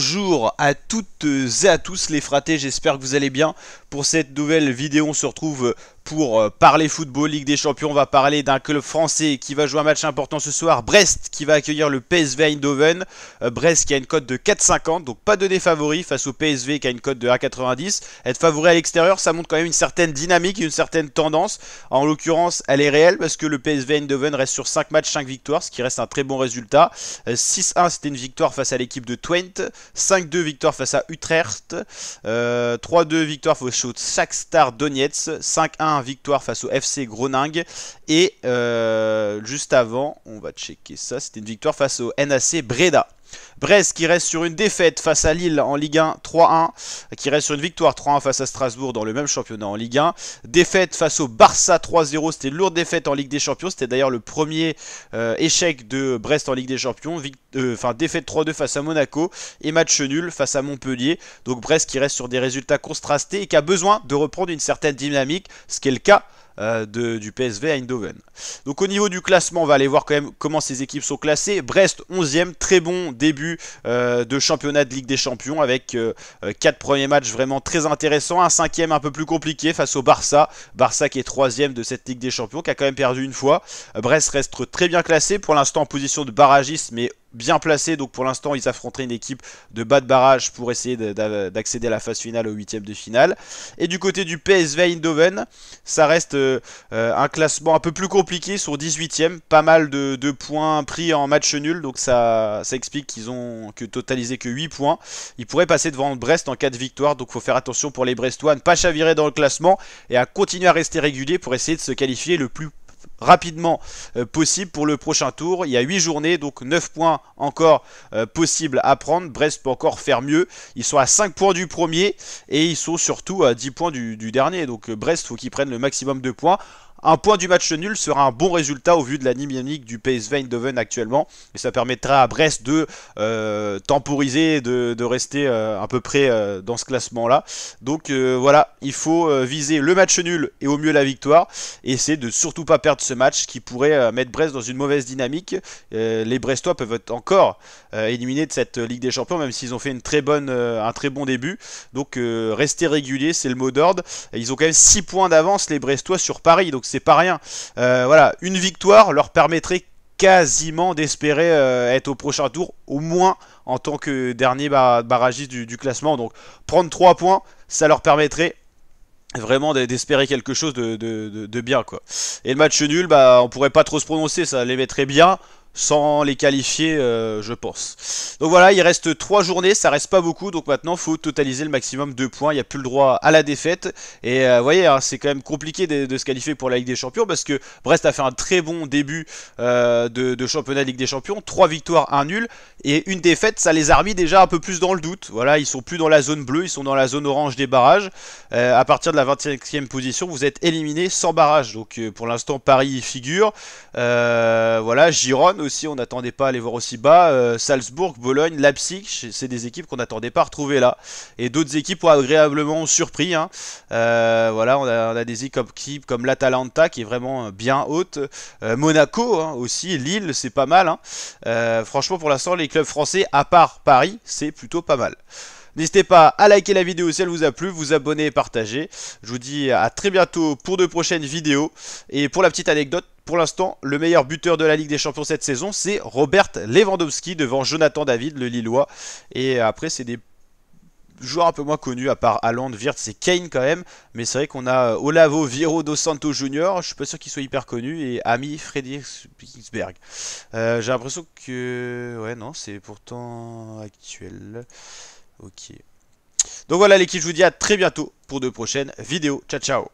Bonjour à toutes et à tous les fratés, j'espère que vous allez bien. Pour cette nouvelle vidéo, on se retrouve pour parler football, Ligue des Champions. On va parler d'un club français qui va jouer un match important ce soir. Brest qui va accueillir le PSV Eindhoven. Brest qui a une cote de 4,50, donc pas donné favori face au PSV qui a une cote de 1,90. Être favori à l'extérieur, ça montre quand même une certaine dynamique, une certaine tendance. En l'occurrence, elle est réelle parce que le PSV Eindhoven reste sur 5 matchs, 5 victoires, ce qui reste un très bon résultat. 6-1, c'était une victoire face à l'équipe de Twente. 5-2 victoire face à Utrecht. 3-2 victoire face au Shakhtar Donetsk. 5-1 victoire face au FC Groningue. Et juste avant, on va checker ça, c'était une victoire face au NAC Breda. Brest qui reste sur une défaite face à Lille en Ligue 1 3-1, qui reste sur une victoire 3-1 face à Strasbourg dans le même championnat en Ligue 1. Défaite face au Barça 3-0, c'était une lourde défaite en Ligue des Champions, c'était d'ailleurs le premier échec de Brest en Ligue des Champions. Défaite 3-2 face à Monaco et match nul face à Montpellier. Donc Brest qui reste sur des résultats contrastés et qui a besoin de reprendre une certaine dynamique, ce qui est le cas du PSV Eindhoven. Donc au niveau du classement, on va aller voir quand même comment ces équipes sont classées. Brest 11e, très bon début de championnat de Ligue des Champions avec 4 premiers matchs vraiment très intéressants. Un 5e un peu plus compliqué face au Barça. Barça qui est 3e de cette Ligue des Champions, qui a quand même perdu une fois. Brest reste très bien classé, pour l'instant en position de barragiste, mais bien placé, donc pour l'instant ils affronteraient une équipe de bas de barrage pour essayer d'accéder à la phase finale, au 8e de finale. Et du côté du PSV Eindhoven, ça reste un classement un peu plus compliqué, sur 18e, pas mal de points pris en match nul, donc ça explique qu'ils ont totalisé que 8 points. Ils pourraient passer devant Brest en cas de victoire, donc il faut faire attention pour les Brestois à ne pas chavirer dans le classement et à continuer à rester régulier pour essayer de se qualifier le plus rapidement possible pour le prochain tour. Il y a 8 journées, donc 9 points encore possibles à prendre. Brest peut encore faire mieux. Ils sont à 5 points du premier et ils sont surtout à 10 points du dernier. Donc Brest, faut qu'ils prennent le maximum de points. Un point du match nul sera un bon résultat au vu de la dynamique du PSV Eindhoven actuellement. Et ça permettra à Brest de temporiser, de rester à peu près dans ce classement-là. Donc voilà, il faut viser le match nul et au mieux la victoire. Et essayer de surtout pas perdre ce match qui pourrait mettre Brest dans une mauvaise dynamique. Les Brestois peuvent être encore éliminés de cette Ligue des Champions, même s'ils ont fait un très bon début. Donc rester régulier, c'est le mot d'ordre. Ils ont quand même 6 points d'avance, les Brestois, sur Paris. Donc c'est pas rien. Voilà, une victoire leur permettrait quasiment d'espérer être au prochain tour, au moins en tant que dernier barragiste du classement. Donc prendre 3 points, ça leur permettrait vraiment d'espérer quelque chose de bien, quoi. Et le match nul, bah on pourrait pas trop se prononcer, ça les mettrait bien sans les qualifier, je pense. Donc voilà, il reste 3 journées, ça reste pas beaucoup, donc maintenant il faut totaliser le maximum de points, il n'y a plus le droit à la défaite. Et vous voyez, hein, c'est quand même compliqué de se qualifier pour la Ligue des Champions, parce que Brest a fait un très bon début de championnat de Ligue des Champions, 3 victoires, 1 nul, et une défaite, ça les a remis déjà un peu plus dans le doute. Voilà, ils sont plus dans la zone bleue, ils sont dans la zone orange des barrages. À partir de la 25e position, vous êtes éliminé sans barrage, donc pour l'instant Paris y figure. Voilà, Gironne aussi, on n'attendait pas à les voir aussi bas. Salzbourg, Bologne, Leipzig, c'est des équipes qu'on n'attendait pas à retrouver là. Et d'autres équipes ont agréablement surpris, hein. Voilà, on a des équipes comme l'Atalanta qui est vraiment bien haute. Monaco, hein, aussi, Lille, c'est pas mal, hein. Franchement, pour l'instant, les clubs français, à part Paris, c'est plutôt pas mal. N'hésitez pas à liker la vidéo si elle vous a plu, vous abonner et partager. Je vous dis à très bientôt pour de prochaines vidéos. Et pour la petite anecdote, pour l'instant, le meilleur buteur de la Ligue des Champions cette saison, c'est Robert Lewandowski devant Jonathan David, le Lillois. Et après, c'est des joueurs un peu moins connus, à part Haaland, Wirtz, c'est Kane quand même. Mais c'est vrai qu'on a Olavo Viro dos Santos Junior, je suis pas sûr qu'il soit hyper connu, et Ami Frederiksberg. J'ai l'impression que... Ouais, non, c'est pourtant actuel. Ok. Donc voilà l'équipe, je vous dis à très bientôt pour de prochaines vidéos. Ciao, ciao.